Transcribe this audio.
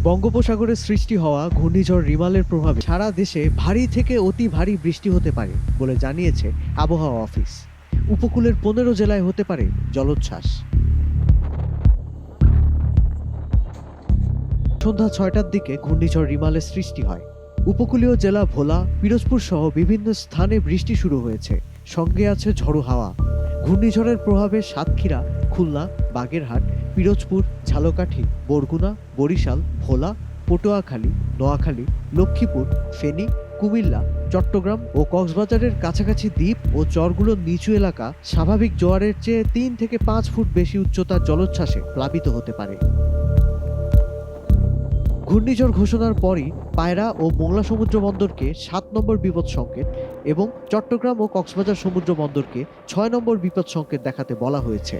বঙ্গোপসাগরে সৃষ্টি হওয়া ঘূর্ণিঝড় রিমালের প্রভাবে সারা দেশে ভারী থেকে অতি ভারী বৃষ্টি হতে পারে বলে জানিয়েছে আবহাওয়া অফিস। উপকূলের 15 জেলায় হতে পারে জলোচ্ছ্বাস। সন্ধ্যা 6টার দিকে ঘূর্ণিঝড় রিমালের সৃষ্টি হয়। উপকূলীয় জেলা ভোলা, পিরোজপুর সহ বিভিন্ন স্থানে বৃষ্টি শুরু হয়েছে, সঙ্গে আছে ঝড়ো হাওয়া। ঘূর্ণিঝড়ের প্রভাবে সাতক্ষীরা, খুলনা, বাগেরহাট, পিরোজপুর, ঝালকাঠি, বরগুনা, বরিশাল, ভোলা, পটুয়াখালী, নোয়াখালী, লক্ষ্মীপুর, ফেনী, কুমিল্লা, চট্টগ্রাম ও কক্সবাজারের কাছাকাছি দ্বীপ ও চরগুলোর নিচু এলাকা স্বাভাবিক জোয়ারের চেয়ে 3 থেকে 5 ফুট বেশি উচ্চতার জলোচ্ছ্বাসে প্লাবিত হতে পারে। ঘূর্ণিঝড় ঘোষণার পরই পায়রা ও মোংলা সমুদ্র বন্দরকে 7 নম্বর বিপদ সংকেত এবং চট্টগ্রাম ও কক্সবাজার সমুদ্র বন্দরকে 6 নম্বর বিপদ সংকেত দেখাতে বলা হয়েছে।